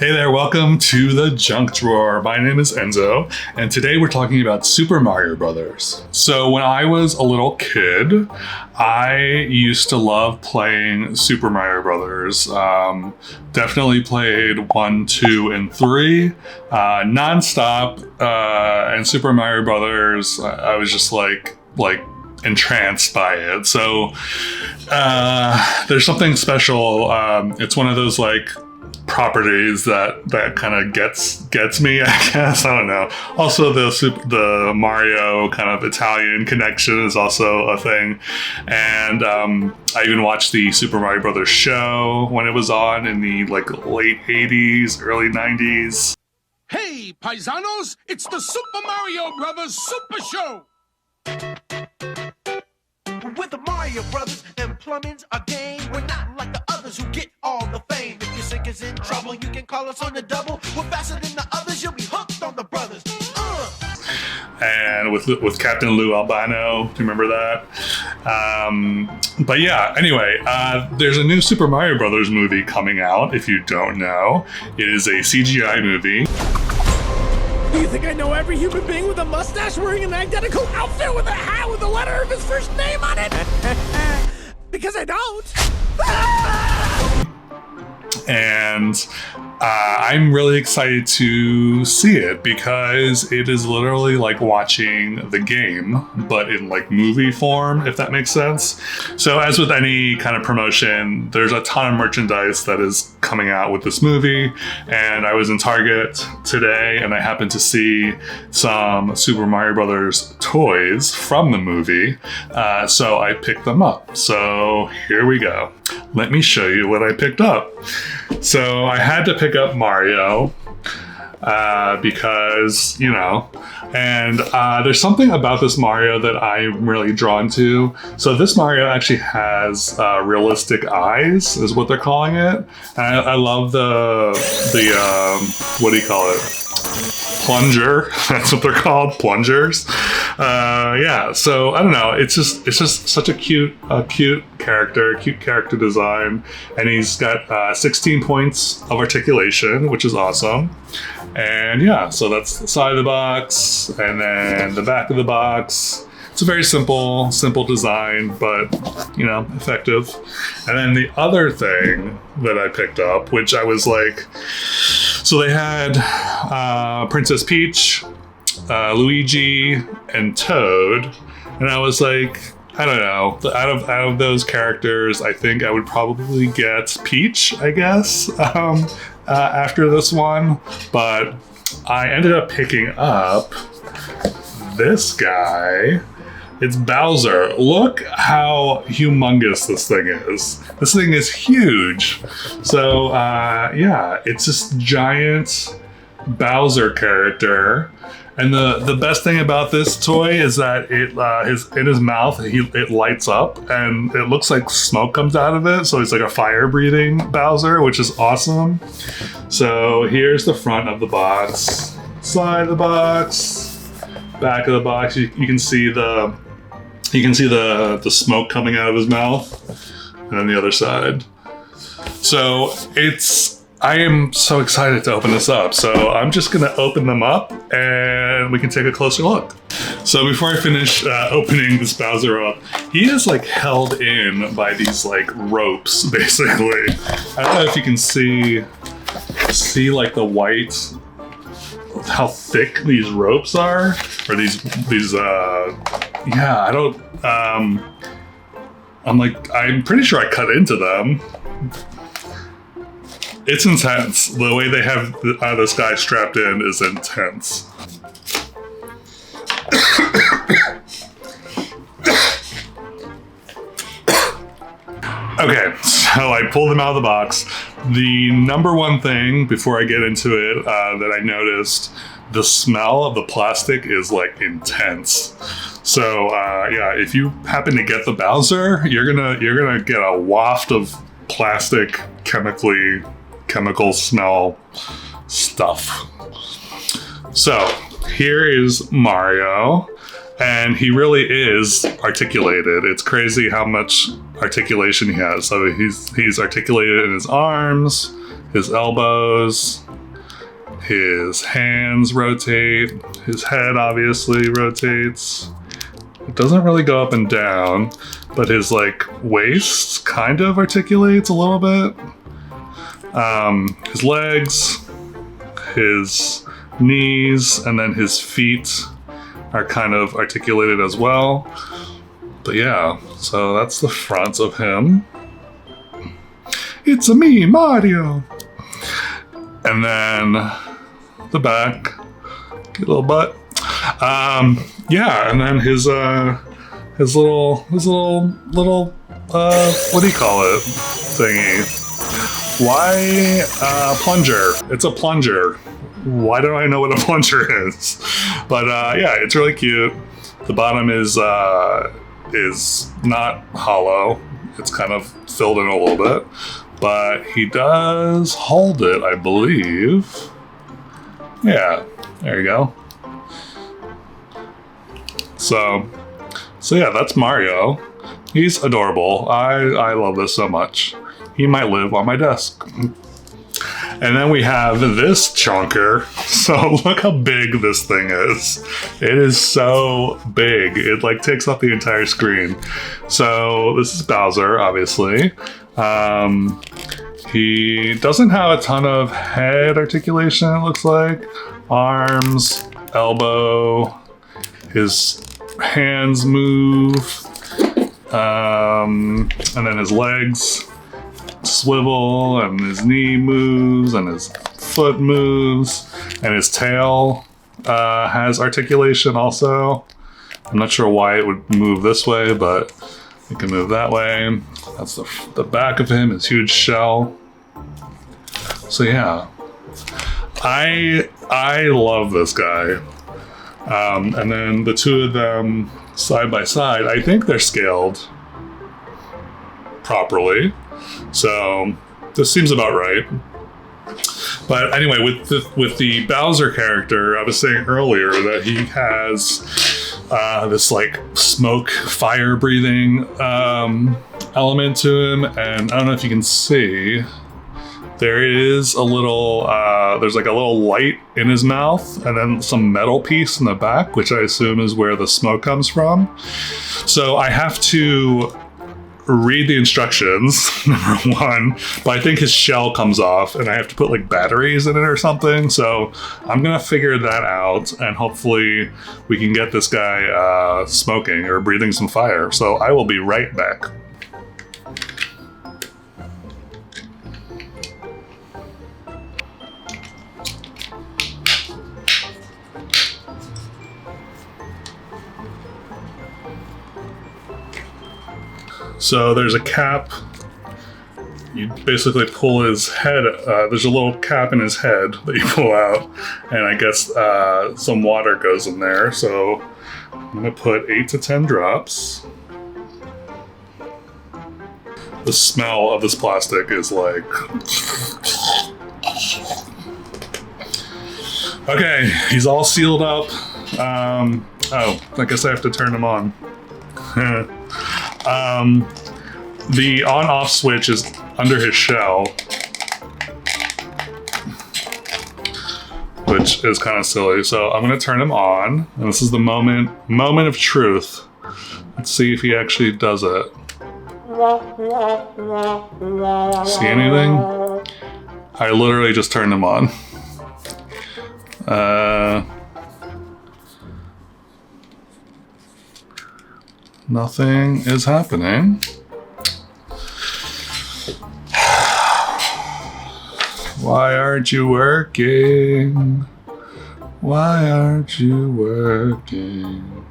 Hey there, welcome to the Junk Drawer. My name is Enzo, and today we're talking about Super Mario Brothers. So when I was a little kid, I used to love playing Super Mario Brothers. Definitely played 1, 2, and 3 nonstop. And Super Mario Brothers, I was just like entranced by it. So there's something special. It's one of those properties that kind of gets me, I guess. I don't know. Also, the Mario kind of Italian connection is also a thing, and I even watched the Super Mario Brothers show when it was on in the late 80s, early 90s. Hey, paisanos! It's the Super Mario Brothers Super Show! With the Mario Brothers and plumbing's a game. We're not like the others who get all the fame. If your sink is in trouble, you can call us on the double. We're faster than the others, you'll be hooked on the brothers. And with Captain Lou Albano, do you remember that? But yeah, anyway, there's a new Super Mario Brothers movie coming out, if you don't know. It is a CGI movie. Do you think I know every human being with a mustache wearing an identical outfit with a hat with the letter of his first name on it? Because I don't. And I'm really excited to see it because it is literally like watching the game, but in movie form, if that makes sense. So as with any kind of promotion, there's a ton of merchandise that is coming out with this movie. And I was in Target today and I happened to see some Super Mario Brothers toys from the movie. So I picked them up. So here we go. Let me show you what I picked up. So I had to pick up Mario because, and there's something about this Mario that I'm really drawn to. So this Mario actually has realistic eyes, is what they're calling it. And I love the what do you call it? Plunger. That's what they're called, plungers. Yeah, so I don't know. It's just such a cute character design, and he's got 16 points of articulation, which is awesome. And yeah, so that's the side of the box, and then the back of the box. It's a very simple design, but effective. And then the other thing that I picked up, which I was so they had Princess Peach, Luigi, and Toad, and I was like, I don't know. Out of those characters, I think I would probably get Peach, I guess, after this one. But I ended up picking up this guy. It's Bowser. Look how humongous this thing is. This thing is huge. So, yeah, it's this giant Bowser character. And the best thing about this toy is that in his mouth, it lights up and it looks like smoke comes out of it. So it's like a fire-breathing Bowser, which is awesome. So here's the front of the box, side of the box, back of the box. You can see the smoke coming out of his mouth, and then the other side. So I am so excited to open this up. So I'm just gonna open them up and we can take a closer look. So before I finish opening this Bowser up, he is held in by these ropes, basically. I don't know if you can see the white, how thick these ropes are, or these yeah, I don't, I'm pretty sure I cut into them. It's intense. The way they have this guy strapped in is intense. Okay, so I pulled them out of the box. The number one thing before I get into it that I noticed, the smell of the plastic is intense. So yeah, if you happen to get the Bowser, you're gonna get a waft of plastic chemical smell stuff. So here is Mario, and he really is articulated. It's crazy how much articulation he has. So he's articulated in his arms, his elbows, His hands rotate. His head obviously rotates. It doesn't really go up and down, but his like waist kind of articulates a little bit. His legs, his knees, and then his feet are kind of articulated as well. But yeah, so that's the front of him. It's a me, Mario. And then the back, get a little butt. Yeah, and then his little what do you call it? Thingy. Why plunger? It's a plunger. Why do I know what a plunger is? But yeah, it's really cute. The bottom is not hollow. It's kind of filled in a little bit. But he does hold it, I believe. Yeah, there you go. So yeah, that's Mario. He's adorable. I love this so much. He might live on my desk. And then we have this chunker. So look how big this thing is. It is so big. It like takes up the entire screen. So this is Bowser, obviously. He doesn't have a ton of head articulation, it looks like. Arms, elbow, his hands move, and then his legs swivel, and his knee moves, and his foot moves, and his tail has articulation also. I'm not sure why it would move this way, but it can move that way. That's the back of him, his huge shell. So yeah, I love this guy. And then the two of them side by side, I think they're scaled properly. So this seems about right. But anyway, with the Bowser character, I was saying earlier that he has this like smoke, fire breathing element to him, and I don't know if you can see. There is a little, there's like a little light in his mouth, and then some metal piece in the back, which I assume is where the smoke comes from. So I have to read the instructions, number one, but I think his shell comes off and I have to put like batteries in it or something. So I'm gonna figure that out, and hopefully we can get this guy smoking or breathing some fire. So I will be right back. So there's a cap. You basically pull his head. There's a little cap in his head that you pull out, and I guess some water goes in there. So I'm gonna put 8 to 10 drops. The smell of this plastic is like... Okay, he's all sealed up. Oh, I guess I have to turn him on. The on-off switch is under his shell, which is kind of silly. So I'm going to turn him on, and this is the moment of truth. Let's see if he actually does it. See anything? I literally just turned him on. Nothing is happening. Why aren't you working? Why aren't you working?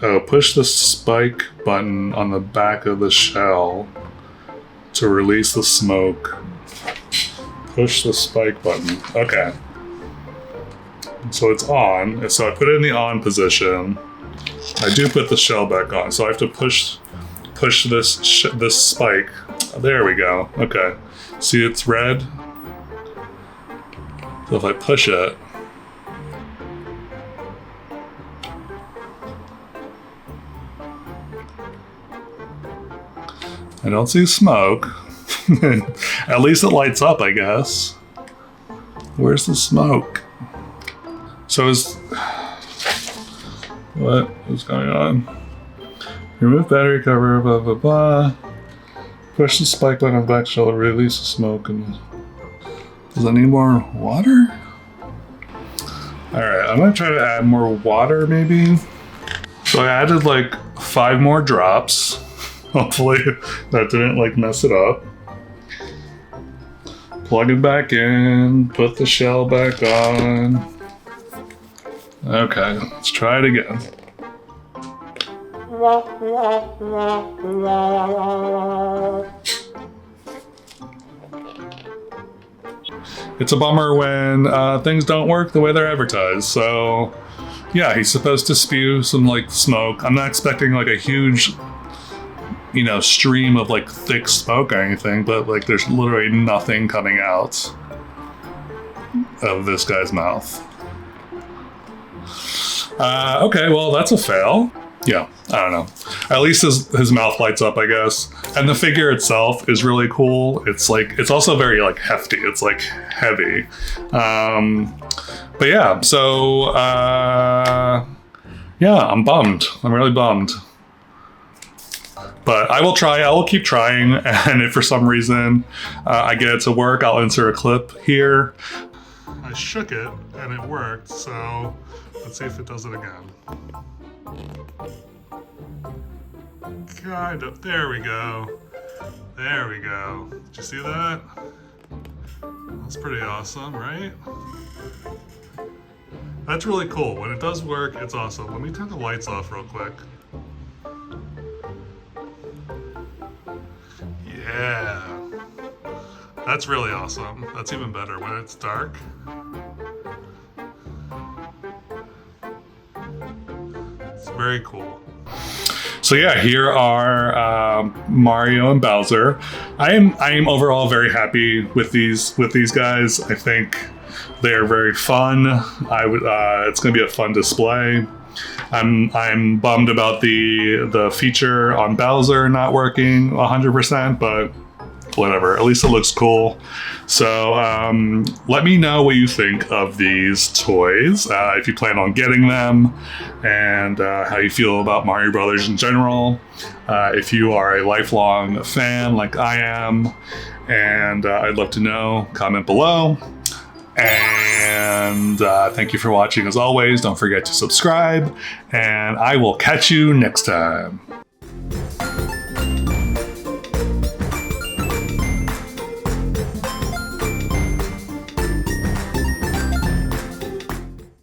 Oh, push the spike button on the back of the shell to release the smoke. Push the spike button. Okay. So it's on. So I put it in the on position. I do put the shell back on, so I have to push this spike. There we go. Okay. See, it's red. So if I push it, I don't see smoke. At least it lights up, I guess. Where's the smoke? So what is going on? Remove battery cover, blah, blah, blah. Push the spike button on the back shell to release the smoke. And does it need more water? All right, I'm gonna try to add more water maybe. So I added like 5 more drops. Hopefully that didn't like mess it up. Plug it back in, put the shell back on. Okay, let's try it again. It's a bummer when things don't work the way they're advertised. So yeah, he's supposed to spew some like smoke. I'm not expecting like a huge, you know, stream of like thick smoke or anything, but like there's literally nothing coming out of this guy's mouth. Okay, well that's a fail. Yeah, I don't know. At least his mouth lights up, I guess. And the figure itself is really cool. It's like, it's also very like hefty. It's like heavy. But yeah, so yeah, I'm bummed. I'm really bummed. But I will try, I will keep trying. And if for some reason I get it to work, I'll insert a clip here. I shook it and it worked. So let's see if it does it again. Kind of. There we go. There we go. Did you see that? That's pretty awesome, right? That's really cool. When it does work, it's awesome. Let me turn the lights off real quick. Yeah. That's really awesome. That's even better when it's dark. It's very cool. So yeah, here are Mario and Bowser. I am overall very happy with these guys. I think they are very fun. It's going to be a fun display. I'm bummed about the feature on Bowser not working 100%, but whatever. At least it looks cool. So let me know what you think of these toys, if you plan on getting them, and how you feel about Mario Brothers in general. If you are a lifelong fan like I am, and I'd love to know, comment below. And thank you for watching as always. Don't forget to subscribe, and I will catch you next time.